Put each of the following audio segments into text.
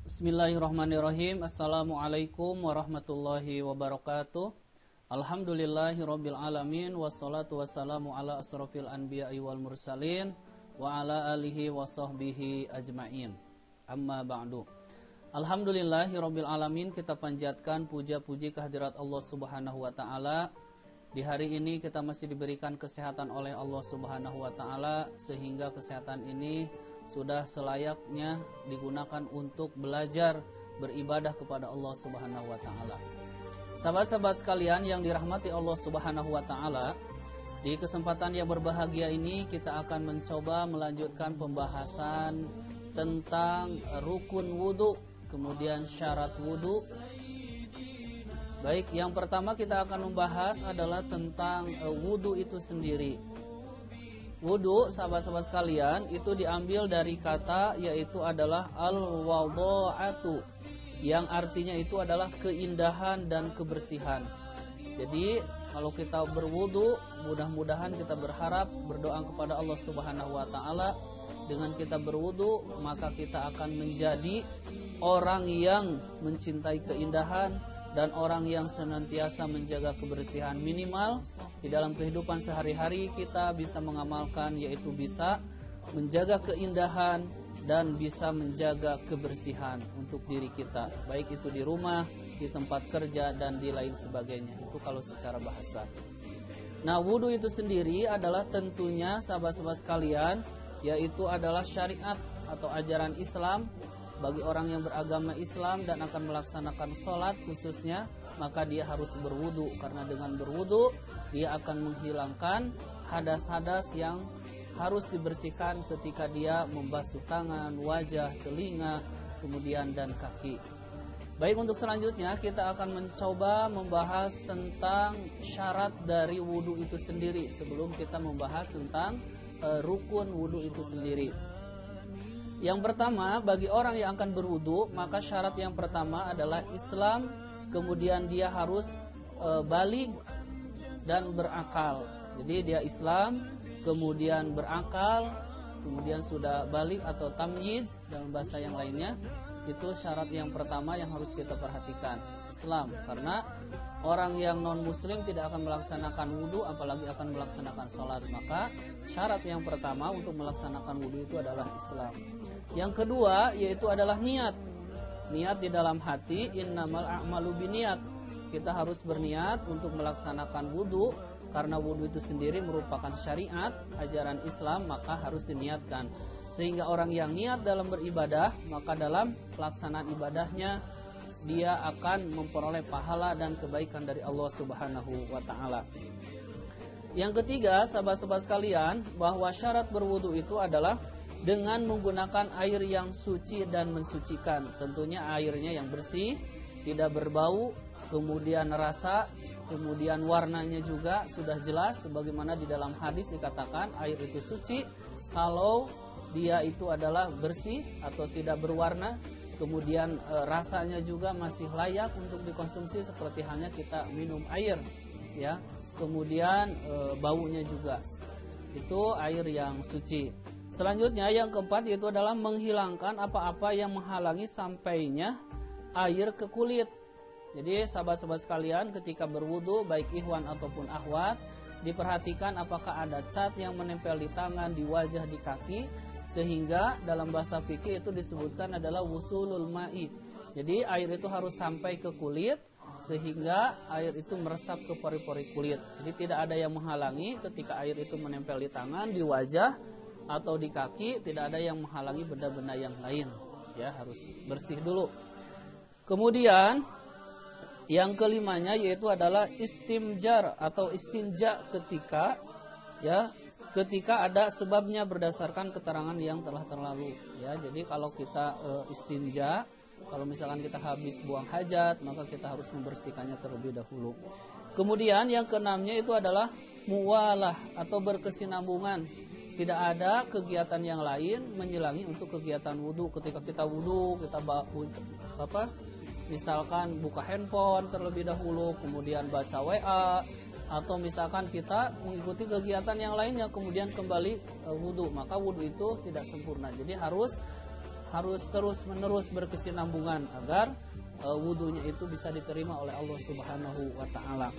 Bismillahirrahmanirrahim. Assalamualaikum warahmatullahi wabarakatuh. Alhamdulillahirabbil alamin wassalatu wassalamu ala asrofil anbiya'i wal mursalin wa ala alihi wa sahbihi ajma'in. Amma ba'du. Alhamdulillahirabbil alamin, kita panjatkan puja-puji kehadirat Allah Subhanahu wa taala. Di hari ini kita masih diberikan kesehatan oleh Allah Subhanahu wa taala, sehingga kesehatan ini sudah selayaknya digunakan untuk belajar beribadah kepada Allah Subhanahu wa taala. Sahabat-sahabat sekalian yang dirahmati Allah Subhanahu wa taala, di kesempatan yang berbahagia ini kita akan mencoba melanjutkan pembahasan tentang rukun wudu, kemudian syarat wudu. Baik, yang pertama kita akan membahas adalah tentang wudu itu sendiri. Wudu, sahabat-sahabat sekalian, itu diambil dari kata yaitu adalah al-wadha'atu, yang artinya itu adalah keindahan dan kebersihan. Jadi kalau kita berwudu, mudah-mudahan kita berharap berdoa kepada Allah Subhanahu wa taala. Dengan kita berwudu, maka kita akan menjadi orang yang mencintai keindahan dan orang yang senantiasa menjaga kebersihan. Minimal di dalam kehidupan sehari-hari kita bisa mengamalkan, yaitu bisa menjaga keindahan dan bisa menjaga kebersihan untuk diri kita, baik itu di rumah, di tempat kerja, dan di lain sebagainya. Itu kalau secara bahasa. Nah, wudu itu sendiri adalah tentunya sahabat-sahabat sekalian, yaitu adalah syariat atau ajaran Islam bagi orang yang beragama Islam dan akan melaksanakan sholat khususnya, maka dia harus berwudu, karena dengan berwudu dia akan menghilangkan hadas-hadas yang harus dibersihkan ketika dia membasuh tangan, wajah, telinga, kemudian dan kaki. Baik, untuk selanjutnya kita akan mencoba membahas tentang syarat dari wudu itu sendiri sebelum kita membahas tentang rukun wudu itu sendiri. Yang pertama, bagi orang yang akan berwudu, maka syarat yang pertama adalah Islam, kemudian dia harus baligh dan berakal. Jadi dia Islam, kemudian berakal, kemudian sudah baligh atau tamyiz dalam bahasa yang lainnya. Itu syarat yang pertama yang harus kita perhatikan, Islam. Karena orang yang non muslim tidak akan melaksanakan wudu, apalagi akan melaksanakan sholat. Maka syarat yang pertama untuk melaksanakan wudu itu adalah Islam. Yang kedua yaitu adalah niat. Niat di dalam hati, innamal a'malu biniat. Kita harus berniat untuk melaksanakan wudu, karena wudu itu sendiri merupakan syariat ajaran Islam, maka harus diniatkan. Sehingga orang yang niat dalam beribadah, maka dalam pelaksanaan ibadahnya dia akan memperoleh pahala dan kebaikan dari Allah Subhanahu wa taala. Yang ketiga, sahabat-sahabat sekalian, bahwa syarat berwudu itu adalah dengan menggunakan air yang suci dan mensucikan. Tentunya airnya yang bersih, tidak berbau, kemudian rasa, kemudian warnanya juga sudah jelas, sebagaimana di dalam hadis dikatakan air itu suci kalau dia itu adalah bersih atau tidak berwarna, kemudian rasanya juga masih layak untuk dikonsumsi seperti halnya kita minum air, ya. Kemudian baunya juga itu air yang suci. Selanjutnya yang keempat yaitu adalah menghilangkan apa-apa yang menghalangi sampainya air ke kulit. Jadi sahabat-sahabat sekalian, ketika berwudu baik ikhwan ataupun akhwat, diperhatikan apakah ada cat yang menempel di tangan, di wajah, di kaki, sehingga dalam bahasa fikih itu disebutkan adalah wusulul ma'i. Jadi air itu harus sampai ke kulit sehingga air itu meresap ke pori-pori kulit. Jadi tidak ada yang menghalangi ketika air itu menempel di tangan, di wajah atau di kaki, tidak ada yang menghalangi benda-benda yang lain. Ya, harus bersih dulu. Kemudian yang kelimanya yaitu adalah istimjar atau istinja ketika ada sebabnya berdasarkan keterangan yang telah terlalu, ya. Jadi kalau kita istinja, kalau misalkan kita habis buang hajat, maka kita harus membersihkannya terlebih dahulu. Kemudian yang keenamnya itu adalah muwalah atau berkesinambungan. Tidak ada kegiatan yang lain menyelangi untuk kegiatan wudu. Ketika kita wudu, kita misalkan buka handphone terlebih dahulu, kemudian baca WA, atau misalkan kita mengikuti kegiatan yang lainnya kemudian kembali wudu, maka wudu itu tidak sempurna. Jadi harus harus terus-menerus berkesinambungan agar wudunya itu bisa diterima oleh Allah Subhanahu wa taala.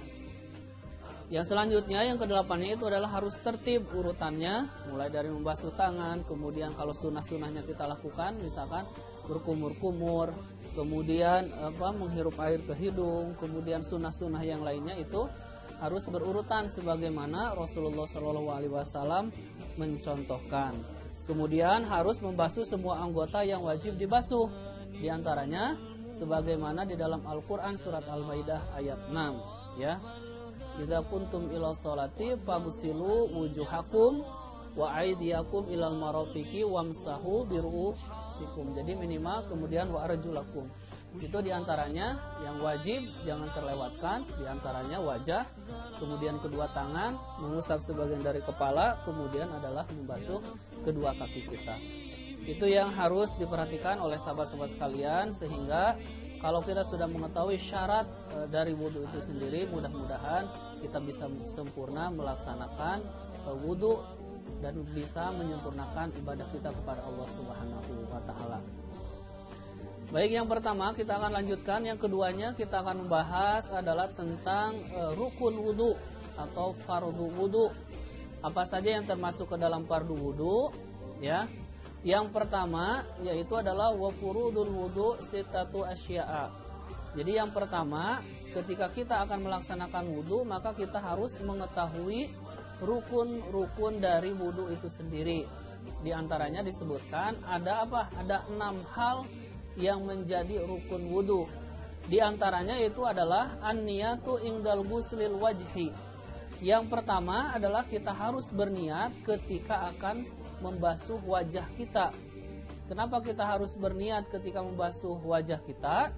Yang selanjutnya, yang ke-8-nya itu adalah harus tertib urutannya, mulai dari membasuh tangan, kemudian kalau sunnah-sunnahnya kita lakukan, misalkan berkumur-kumur, kemudian menghirup air ke hidung, kemudian sunnah-sunnah yang lainnya itu harus berurutan sebagaimana Rasulullah SAW mencontohkan. Kemudian harus membasuh semua anggota yang wajib dibasuh, di antaranya sebagaimana di dalam Al-Qur'an surat Al-Maidah ayat 6, ya. Idza kuntum ila sholati faghsilu wujuhakum wa aydiyakum ilal marafiqi wamsahu biru'usikum. Jadi minimal, kemudian wa arjulakum. Itu diantaranya yang wajib jangan terlewatkan, diantaranya wajah, kemudian kedua tangan, mengusap sebagian dari kepala, kemudian adalah membasuh kedua kaki kita. Itu yang harus diperhatikan oleh sahabat-sahabat sekalian, sehingga kalau kita sudah mengetahui syarat dari wudhu itu sendiri, mudah-mudahan kita bisa sempurna melaksanakan wudhu dan bisa menyempurnakan ibadah kita kepada Allah Subhanahu wa taala. Baik, yang pertama kita akan lanjutkan. Yang keduanya kita akan membahas adalah tentang rukun wudhu atau fardu wudhu. Apa saja yang termasuk ke dalam fardu wudhu, ya. Yang pertama yaitu adalah wa furudul wudhu sittatu asya'a. Jadi yang pertama, ketika kita akan melaksanakan wudhu, maka kita harus mengetahui rukun-rukun dari wudhu itu sendiri. Di antaranya disebutkan ada apa? Ada 6 hal yang menjadi rukun wudhu. Di antaranya itu adalah an-niyatu ingdal ghuslil wajhi. Yang pertama adalah kita harus berniat ketika akan membasuh wajah kita. Kenapa kita harus berniat ketika membasuh wajah kita?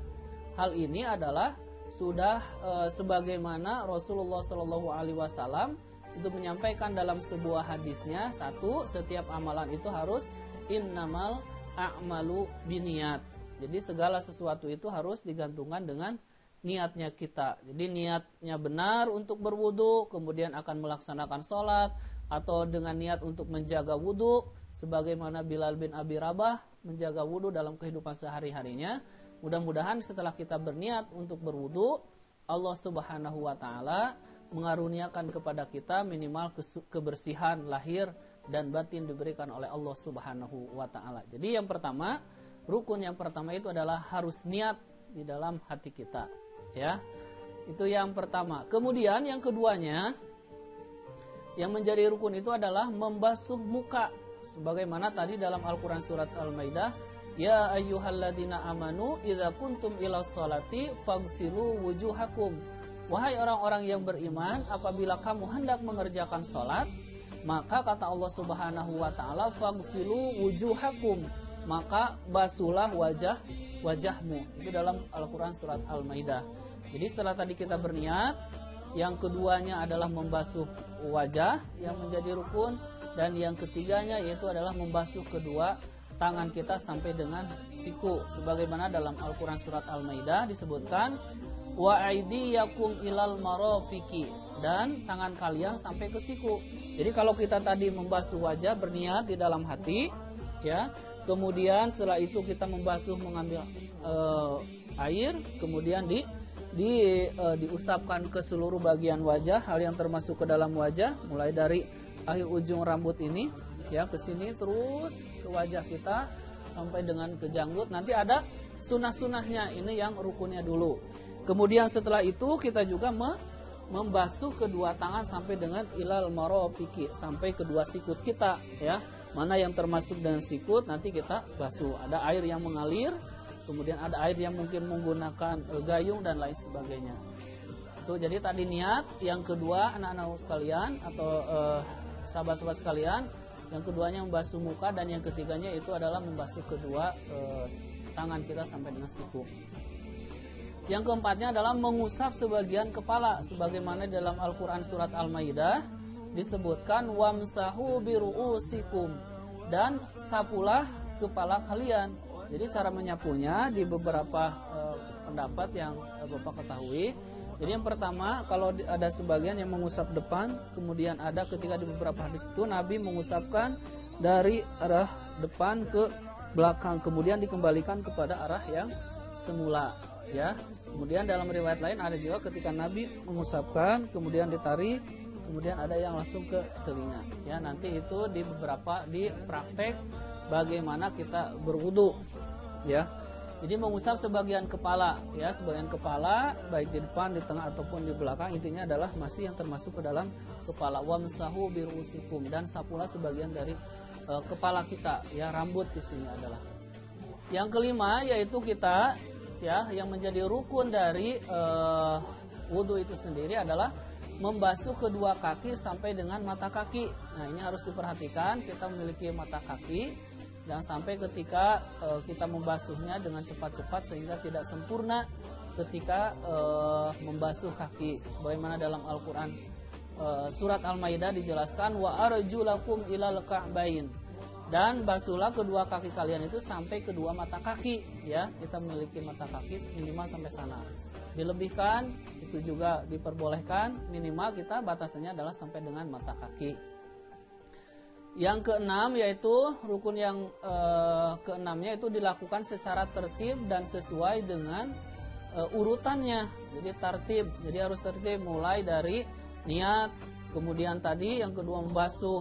Hal ini adalah sudah sebagaimana Rasulullah SAW itu menyampaikan dalam sebuah hadisnya, satu, setiap amalan itu harus innamal a'malu biniyat. Jadi segala sesuatu itu harus digantungkan dengan niatnya kita. Jadi niatnya benar untuk berwudu, kemudian akan melaksanakan sholat, atau dengan niat untuk menjaga wudu, sebagaimana Bilal bin Abi Rabah menjaga wudu dalam kehidupan sehari-harinya. Mudah-mudahan setelah kita berniat untuk berwudu, Allah Subhanahu wa taala mengaruniakan kepada kita minimal kebersihan lahir dan batin diberikan oleh Allah Subhanahu wa taala. Jadi yang pertama, rukun yang pertama itu adalah harus niat di dalam hati kita, ya. Itu yang pertama. Kemudian yang keduanya, yang menjadi rukun itu adalah membasuh muka, sebagaimana tadi dalam Al-Qur'an surat Al-Maidah, ya ayyuhalladzina amanu idza kuntum ila sholati faghsilu wujuhakum. Wahai orang-orang yang beriman, apabila kamu hendak mengerjakan sholat, maka kata Allah Subhanahu wa taala faghsilu wujuhakum, maka basuhlah wajahmu. Itu dalam Al-Qur'an surat Al-Maidah. Jadi setelah tadi kita berniat, yang keduanya adalah membasuh wajah yang menjadi rukun, dan yang ketiganya yaitu adalah membasuh kedua tangan kita sampai dengan siku, sebagaimana dalam Al-Qur'an surat Al-Maidah disebutkan wa aydiyakum ilal marafiqi, dan tangan kalian sampai ke siku. Jadi kalau kita tadi membasuh wajah berniat di dalam hati, ya, kemudian setelah itu kita membasuh mengambil air, kemudian diusapkan ke seluruh bagian wajah, hal yang termasuk ke dalam wajah, mulai dari akhir ujung rambut ini, ya, ke sini terus ke wajah kita sampai dengan ke janggut. Nanti ada sunah-sunahnya, ini yang rukunnya dulu. Kemudian setelah itu kita juga membasuh kedua tangan sampai dengan ilal marafiqi, sampai kedua sikut kita, ya. Mana yang termasuk dengan sikut nanti kita basuh. Ada air yang mengalir, kemudian ada air yang mungkin menggunakan gayung dan lain sebagainya. Itu jadi tadi niat. Yang kedua, anak-anak sekalian atau sahabat-sahabat sekalian, yang keduanya membasuh muka, dan yang ketiganya itu adalah membasuh kedua tangan kita sampai dengan siku. Yang keempatnya adalah mengusap sebagian kepala, sebagaimana dalam Al-Qur'an surat Al-Maidah disebutkan wamsahu biru'usikum, dan sapulah kepala kalian. Jadi cara menyapunya di beberapa pendapat yang Bapak ketahui. Jadi yang pertama, kalau ada sebagian yang mengusap depan, kemudian ada ketika di beberapa hadis itu Nabi mengusapkan dari arah depan ke belakang, kemudian dikembalikan kepada arah yang semula, ya. Kemudian dalam riwayat lain ada juga ketika Nabi mengusapkan kemudian ditarik, kemudian ada yang langsung ke telinga, ya. Nanti itu di praktek bagaimana kita berwudu, ya. Jadi mengusap sebagian kepala, ya, sebagian kepala baik di depan, di tengah ataupun di belakang, intinya adalah masih yang termasuk ke dalam kepala. Wamsahu birusikum, dan sapulah sebagian dari kepala kita, ya, rambut di sini adalah. Yang kelima yaitu kita, ya, yang menjadi rukun dari wudu itu sendiri adalah membasuh kedua kaki sampai dengan mata kaki. Nah, ini harus diperhatikan, kita memiliki mata kaki. Jangan sampai ketika kita membasuhnya dengan cepat-cepat sehingga tidak sempurna ketika membasuh kaki. Sebagaimana dalam Al-Quran surat Al-Maidah dijelaskan, wa arjulakum ilal ka'bain, dan basuhlah kedua kaki kalian itu sampai kedua mata kaki, ya. Kita memiliki mata kaki minimal sampai sana. Dilebihkan itu juga diperbolehkan, minimal kita batasannya adalah sampai dengan mata kaki. Yang keenam yaitu rukun yang keenamnya itu dilakukan secara tertib dan sesuai dengan urutannya. Jadi tertib, jadi harus tertib mulai dari niat, kemudian tadi yang kedua membasuh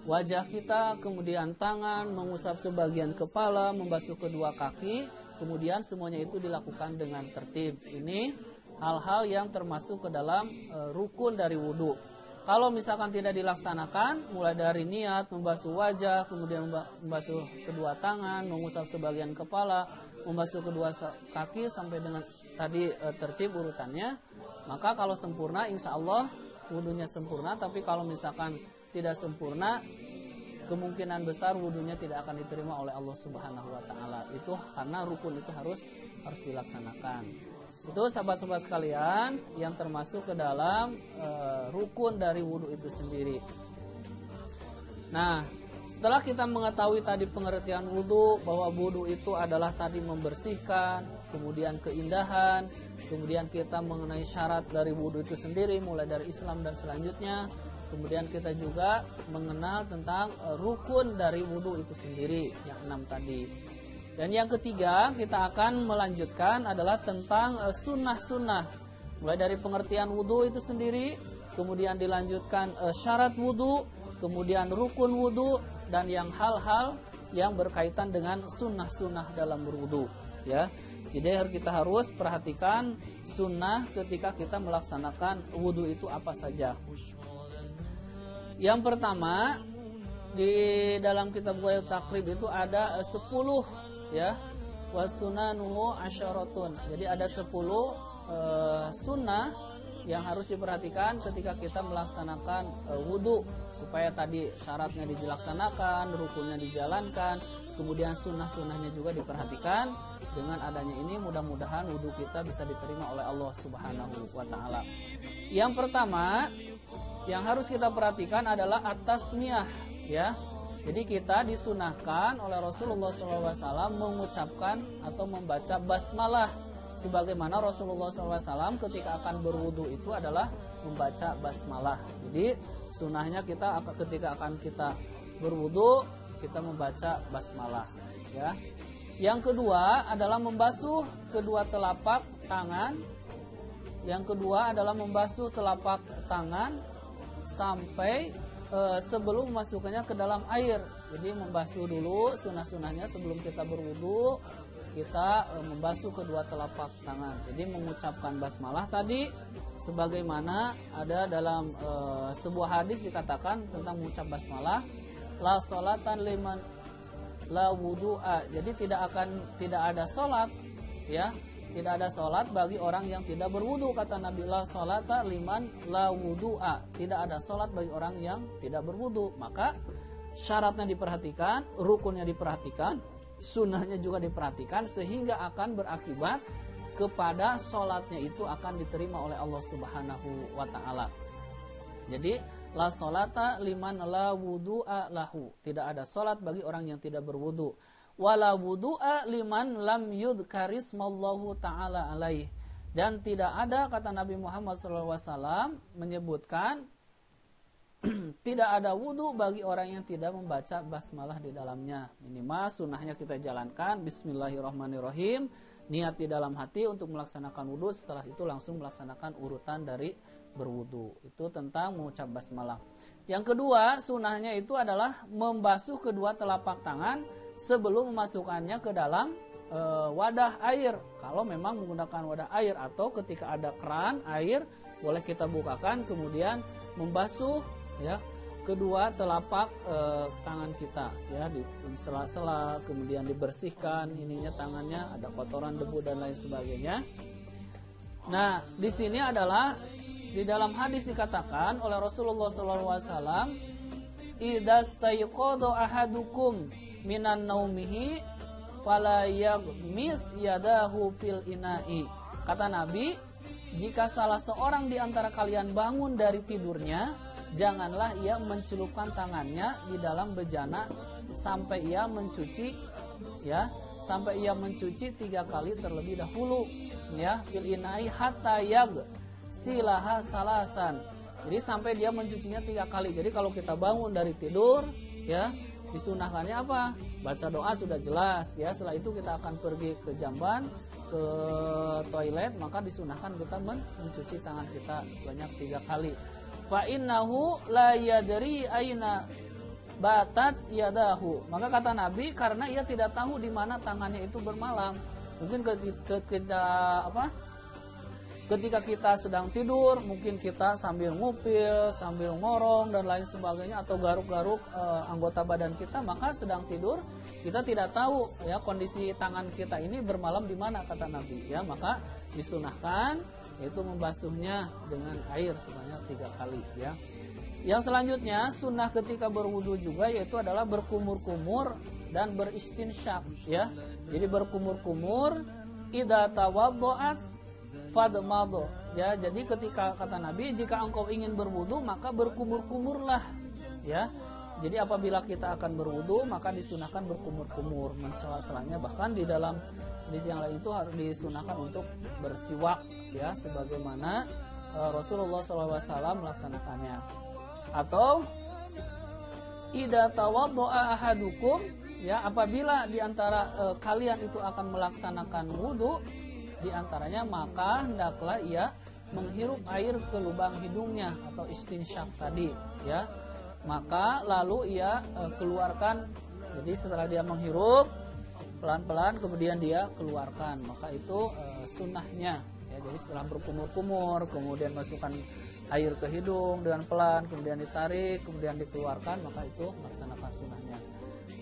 wajah kita, kemudian tangan, mengusap sebagian kepala, membasuh kedua kaki, kemudian semuanya itu dilakukan dengan tertib. Ini hal-hal yang termasuk ke dalam rukun dari wudu. Kalau misalkan tidak dilaksanakan, mulai dari niat, membasuh wajah, kemudian membasuh kedua tangan, mengusap sebagian kepala, membasuh kedua kaki sampai dengan tadi tertib urutannya, maka kalau sempurna insya Allah wudunya sempurna. Tapi kalau misalkan tidak sempurna, kemungkinan besar wudunya tidak akan diterima oleh Allah Subhanahu wa taala. Itu karena rukun itu harus dilaksanakan. Itu sahabat-sahabat sekalian yang termasuk ke dalam rukun dari wudu itu sendiri. Nah, setelah kita mengetahui tadi pengertian wudu, bahwa wudu itu adalah tadi membersihkan, kemudian keindahan, kemudian kita mengenai syarat dari wudu itu sendiri mulai dari Islam dan selanjutnya, kemudian kita juga mengenal tentang rukun dari wudu itu sendiri yang 6 tadi. Dan yang ketiga kita akan melanjutkan adalah tentang sunnah-sunnah, mulai dari pengertian wudu itu sendiri, kemudian dilanjutkan syarat wudu, kemudian rukun wudu, dan yang hal-hal yang berkaitan dengan sunnah-sunnah dalam berwudu, ya. Jadi kita harus perhatikan sunnah ketika kita melaksanakan wudu itu apa saja. Yang pertama di dalam kitab Ghayatul Taqrib itu ada 10, ya, wasunanuhu asyaratun. Jadi ada 10 sunnah yang harus diperhatikan ketika kita melaksanakan wudu, supaya tadi syaratnya dilaksanakan, rukunnya dijalankan, kemudian sunnah-sunnahnya juga diperhatikan. Dengan adanya ini mudah-mudahan wudu kita bisa diterima oleh Allah Subhanahu wa taala. Yang pertama yang harus kita perhatikan adalah at-tasmiyah, ya. Jadi kita disunahkan oleh Rasulullah SAW mengucapkan atau membaca basmalah, sebagaimana Rasulullah SAW ketika akan berwudu itu adalah membaca basmalah. Jadi sunahnya kita ketika akan kita berwudu kita membaca basmalah, ya. Yang kedua adalah membasuh kedua telapak tangan. Yang kedua adalah membasuh telapak tangan sampai sebelum memasukkannya ke dalam air. Jadi membasuh dulu, sunah-sunahnya sebelum kita berwudu, kita membasuh kedua telapak tangan. Jadi mengucapkan basmalah tadi, sebagaimana ada dalam sebuah hadis dikatakan tentang mengucap basmalah, la sholatan liman la wudu'a. Jadi tidak ada sholat, ya. Tidak ada sholat bagi orang yang tidak berwudu, kata Nabi. La sholata liman la wudu'a. Tidak ada sholat bagi orang yang tidak berwudu. Maka syaratnya diperhatikan, rukunnya diperhatikan, sunnahnya juga diperhatikan, sehingga akan berakibat kepada sholatnya itu akan diterima oleh Allah Subhanahu wa ta'ala. Jadi la sholata liman la wudu'a lahu. Tidak ada sholat bagi orang yang tidak berwudu. Wala wudu'a liman lam yudhkarismallahu ta'ala alaih. Dan tidak ada, kata Nabi Muhammad SAW, menyebutkan tidak ada wudhu bagi orang yang tidak membaca basmalah di dalamnya. Minimal sunnahnya kita jalankan Bismillahirrahmanirrahim, niat di dalam hati untuk melaksanakan wudhu. Setelah itu langsung melaksanakan urutan dari berwudhu. Itu tentang mengucap basmalah. Yang kedua, sunnahnya itu adalah membasuh kedua telapak tangan sebelum memasukkannya ke dalam wadah air. Kalau memang menggunakan wadah air, atau ketika ada keran air boleh kita bukakan, kemudian membasuh ya kedua telapak tangan kita ya, di sela-sela, kemudian dibersihkan ininya tangannya, ada kotoran, debu dan lain sebagainya. Nah, di sini adalah di dalam hadis dikatakan oleh Rasulullah SAW, idza stayqadha ahadukum minan naumihi fala yaghmis yadahu fil ina'i. Kata Nabi, jika salah seorang di antara kalian bangun dari tidurnya, janganlah ia mencelupkan tangannya di dalam bejana sampai ia mencuci ya, sampai ia mencuci 3 kali terlebih dahulu ya, fil ina'i hatta silaha salasan. Jadi sampai dia mencucinya 3 kali. Jadi kalau kita bangun dari tidur ya, disunahkannya apa? Baca doa sudah jelas ya. Setelah itu kita akan pergi ke jamban, ke toilet, maka disunahkan kita mencuci tangan kita sebanyak 3 kali. Fa innahu la yadri aina batat yadahu. Maka kata Nabi, karena ia tidak tahu di mana tangannya itu bermalam. Mungkin ketika kita sedang tidur, mungkin kita sambil ngupil, sambil ngorong dan lain sebagainya, atau garuk-garuk anggota badan kita, maka sedang tidur kita tidak tahu ya kondisi tangan kita ini bermalam di mana, kata Nabi ya. Maka disunahkan yaitu membasuhnya dengan air sebanyak 3 kali ya. Yang selanjutnya sunnah ketika berwudu juga yaitu adalah berkumur-kumur dan beristinsyak ya. Jadi berkumur-kumur, idza tawaddo'at fadmado ya. Jadi ketika kata Nabi, jika engkau ingin berwudu maka berkumur-kumurlah ya. Jadi apabila kita akan berwudu maka disunahkan berkumur-kumur mensela-selanya. Bahkan di dalam hadis yang lain itu harus disunahkan untuk bersiwak ya, sebagaimana Rasulullah SAW melaksanakannya. Atau idza tawaddo'a ahadukum ya, apabila di antara kalian itu akan melaksanakan wudu, di antaranya maka hendaklah ia menghirup air ke lubang hidungnya atau istinsyak tadi ya. Maka lalu ia keluarkan. Jadi setelah dia menghirup pelan-pelan kemudian dia keluarkan, maka itu sunnahnya ya. Jadi setelah berkumur-kumur kemudian masukkan air ke hidung dengan pelan, kemudian ditarik, kemudian dikeluarkan, maka itu melaksanakan sunnahnya.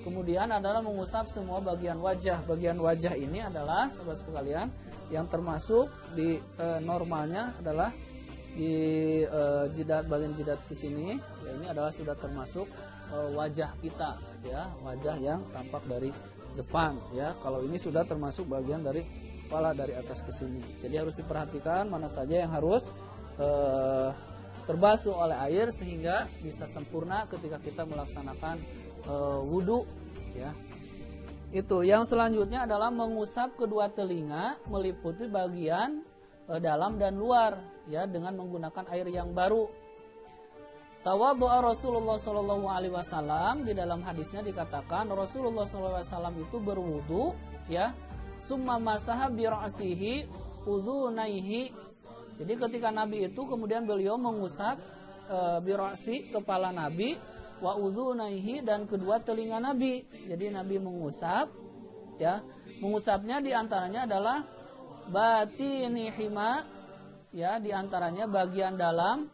Kemudian adalah mengusap semua bagian wajah. Bagian wajah ini adalah sahabat sekalian yang termasuk di normalnya adalah di jidat, bagian jidat ke sini ya, ini adalah sudah termasuk wajah kita ya, wajah yang tampak dari depan ya. Kalau ini sudah termasuk bagian dari kepala dari atas ke sini. Jadi harus diperhatikan mana saja yang harus terbasuh oleh air sehingga bisa sempurna ketika kita melaksanakan wudu ya. Itu. Yang selanjutnya adalah mengusap kedua telinga meliputi bagian dalam dan luar ya, dengan menggunakan air yang baru. Tawaddu'a Rasulullah SAW, di dalam hadisnya dikatakan Rasulullah SAW itu berwudu ya, summa masaha bi ra'sihi udhunaihi. Jadi ketika Nabi itu kemudian beliau mengusap bi ra'si, kepala Nabi, wa udhunaihi, dan kedua telinga Nabi. Jadi Nabi mengusap ya, mengusapnya diantaranya adalah batinihima ya, diantaranya bagian dalam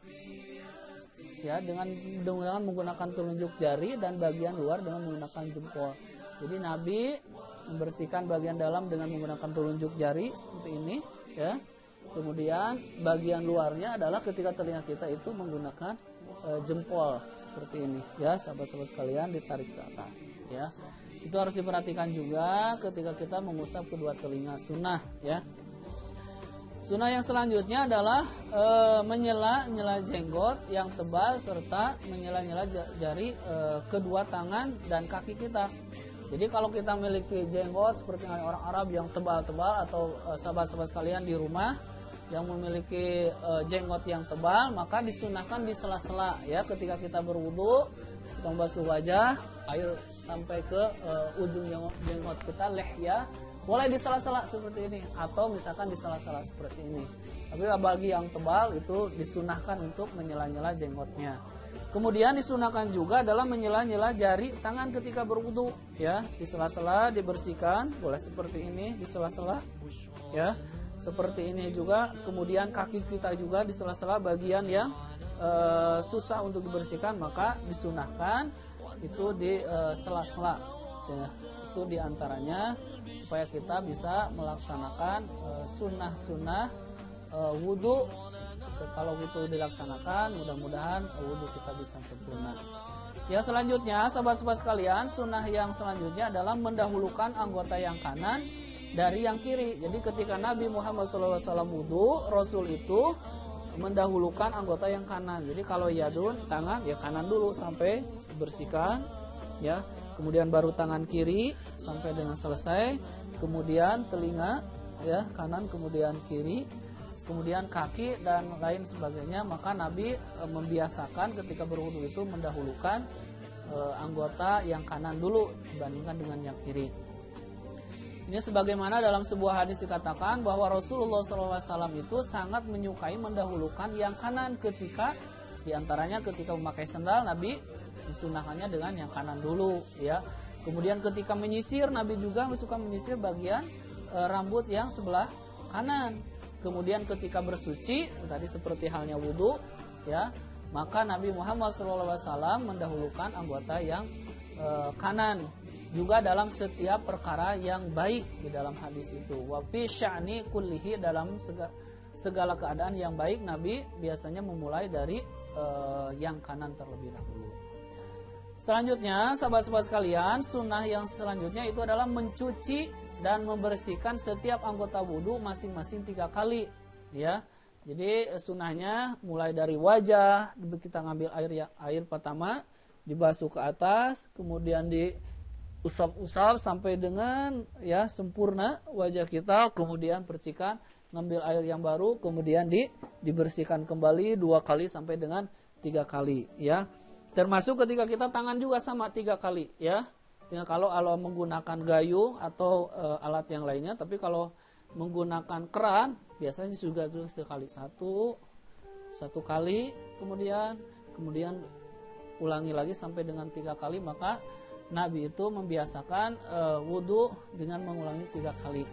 ya dengan menggunakan telunjuk jari, dan bagian luar dengan menggunakan jempol. Jadi Nabi membersihkan bagian dalam dengan menggunakan telunjuk jari seperti ini ya. Kemudian bagian luarnya adalah ketika telinga kita itu menggunakan jempol seperti ini ya, sahabat-sahabat sekalian, ditarik ke atas ya. Itu harus diperhatikan juga ketika kita mengusap kedua telinga, sunnah ya. Sunnah yang selanjutnya adalah menyela-nyela jenggot yang tebal serta menyela-nyela jari kedua tangan dan kaki kita. Jadi kalau kita memiliki jenggot seperti orang Arab yang tebal-tebal, atau sahabat-sahabat sekalian di rumah yang memiliki jenggot yang tebal, maka disunahkan di sela-sela ya, ketika kita berwudu, kita membasuh wajah, air sampai ke ujung jenggot kita, lihya, boleh di sela-sela seperti ini, atau misalkan di sela-sela seperti ini. Tapi bagi yang tebal itu disunahkan untuk menyela-nyela jenggotnya. Kemudian disunahkan juga adalah menyela-nyela jari tangan ketika berwudu ya, di sela-sela dibersihkan, boleh seperti ini di sela-sela ya, seperti ini juga. Kemudian kaki kita juga di sela-sela bagian yang susah untuk dibersihkan, maka disunahkan itu di sela-sela ya. Itu diantaranya supaya kita bisa melaksanakan sunnah-sunnah wudu. Kalau itu dilaksanakan, mudah-mudahan wudu kita bisa sempurna. Ya, selanjutnya sahabat-sahabat sekalian, sunnah yang selanjutnya adalah mendahulukan anggota yang kanan dari yang kiri. Jadi ketika Nabi Muhammad SAW wudu, Rasul itu mendahulukan anggota yang kanan. Jadi kalau yadun, tangan ya kanan dulu sampai dibersihkan ya. Kemudian baru tangan kiri sampai dengan selesai. Kemudian telinga ya, kanan kemudian kiri. Kemudian kaki dan lain sebagainya. Maka Nabi membiasakan ketika berwudu itu mendahulukan anggota yang kanan dulu dibandingkan dengan yang kiri. Ini sebagaimana dalam sebuah hadis dikatakan bahwa Rasulullah SAW itu sangat menyukai mendahulukan yang kanan ketika, diantaranya ketika memakai sendal, Nabi disunahkannya dengan yang kanan dulu ya. Kemudian ketika menyisir, Nabi juga suka menyisir bagian rambut yang sebelah kanan. Kemudian ketika bersuci, tadi seperti halnya wudu ya, maka Nabi Muhammad SAW mendahulukan anggota yang kanan. Juga dalam setiap perkara yang baik di dalam hadis itu. Wa fi sya'ni kullihi, dalam segala keadaan yang baik Nabi biasanya memulai dari yang kanan terlebih dahulu. Selanjutnya, sahabat-sahabat sekalian, sunnah yang selanjutnya itu adalah mencuci dan membersihkan setiap anggota wudu masing-masing 3 kali ya. Jadi sunnahnya mulai dari wajah, kita ngambil air pertama, dibasuh ke atas, kemudian diusap-usap sampai dengan ya sempurna wajah kita, kemudian percikan, ngambil air yang baru, kemudian dibersihkan kembali 2 kali sampai dengan 3 kali ya. Termasuk ketika kita tangan juga sama 3 kali ya. Kalau menggunakan gayung atau alat yang lainnya, tapi kalau menggunakan keran biasanya juga sekali satu kali, kemudian ulangi lagi sampai dengan 3 kali. Maka Nabi itu membiasakan wudu dengan mengulangi 3 kali.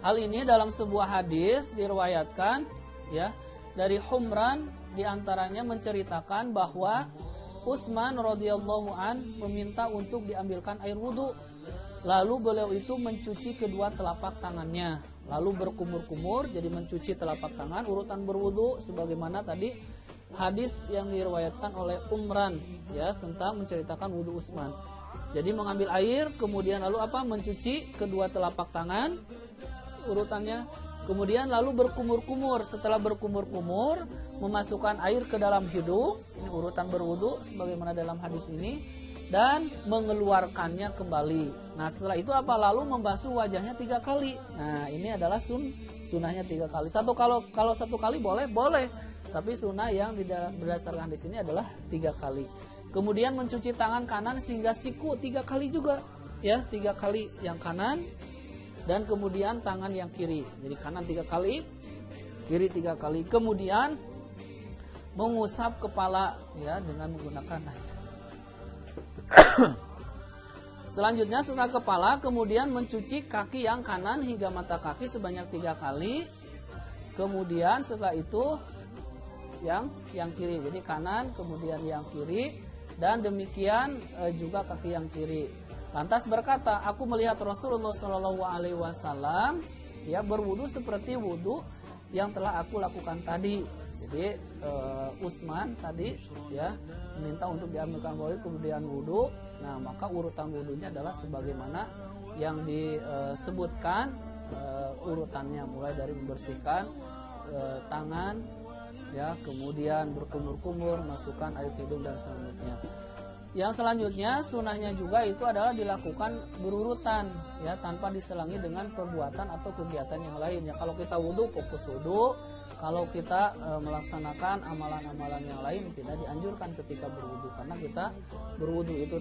Hal ini dalam sebuah hadis diriwayatkan ya dari Humran, diantaranya menceritakan bahwa Utsman radhiyallahu an meminta untuk diambilkan air wudu. Lalu beliau itu mencuci kedua telapak tangannya, lalu berkumur-kumur, jadi mencuci telapak tangan, urutan berwudu sebagaimana tadi hadis yang diriwayatkan oleh Umran ya tentang menceritakan wudu Utsman. Jadi mengambil air, kemudian lalu mencuci kedua telapak tangan urutannya, kemudian lalu berkumur-kumur. Setelah berkumur-kumur, memasukkan air ke dalam hidung, ini urutan berwudu sebagaimana dalam hadis ini, dan mengeluarkannya kembali. Nah setelah itu lalu membasuh wajahnya 3 kali. Nah ini adalah sunnahnya 3 kali. Kalau 1 kali boleh, tapi sunnah yang berdasarkan hadis ini adalah 3 kali. Kemudian mencuci tangan kanan sehingga siku 3 kali juga ya, 3 kali yang kanan, dan kemudian tangan yang kiri. Jadi kanan 3 kali, kiri 3 kali. Kemudian mengusap kepala ya dengan menggunakan air. Selanjutnya setelah kepala, kemudian mencuci kaki yang kanan hingga mata kaki sebanyak 3 kali. Kemudian setelah itu yang kiri. Jadi kanan, kemudian yang kiri, dan demikian juga kaki yang kiri. Lantas berkata, aku melihat Rasulullah SAW ya berwudu seperti wudu yang telah aku lakukan tadi. Jadi Utsman tadi ya minta untuk diambilkan wudhu kemudian wudu. Nah maka urutan wudunya adalah sebagaimana yang disebutkan urutannya, mulai dari membersihkan tangan ya, kemudian berkumur-kumur, masukkan air hidung dan selanjutnya. Yang selanjutnya sunahnya juga itu adalah dilakukan berurutan ya, tanpa diselangi dengan perbuatan atau kegiatan yang lain ya. Kalau kita wudhu fokus wudhu, kalau kita melaksanakan amalan-amalan yang lain tidak dianjurkan ketika berwudhu, karena kita berwudhu itu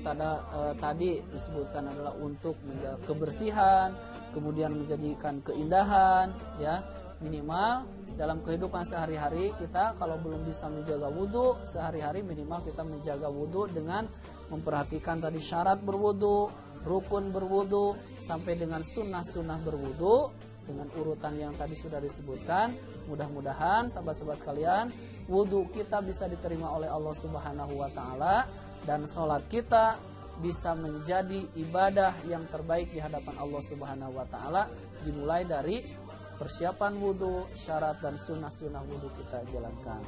tadi disebutkan adalah untuk menjaga kebersihan, kemudian menjadikan keindahan ya. Minimal dalam kehidupan sehari-hari kita kalau belum bisa menjaga wudhu sehari-hari, minimal kita menjaga wudhu dengan memperhatikan tadi syarat berwudhu, rukun berwudhu, sampai dengan sunnah-sunnah berwudhu dengan urutan yang tadi sudah disebutkan. Mudah-mudahan sahabat-sahabat sekalian, wudhu kita bisa diterima oleh Allah Subhanahu wa taala, dan sholat kita bisa menjadi ibadah yang terbaik di hadapan Allah Subhanahu wa taala, dimulai dari persiapan wudhu, syarat dan sunnah-sunnah wudhu kita jalankan.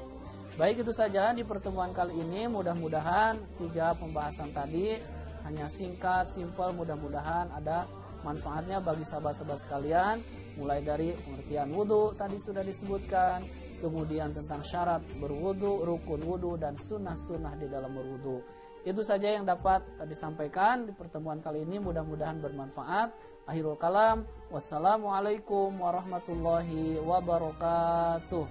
Baik, itu saja di pertemuan kali ini. Mudah-mudahan 3 pembahasan tadi hanya singkat, simpel, mudah-mudahan ada manfaatnya bagi sahabat-sahabat sekalian. Mulai dari pengertian wudhu tadi sudah disebutkan, kemudian tentang syarat berwudhu, rukun wudhu, dan sunnah-sunnah di dalam berwudhu. Itu saja yang dapat disampaikan di pertemuan kali ini, mudah-mudahan bermanfaat. Akhirul kalam, wassalamualaikum warahmatullahi wabarakatuh.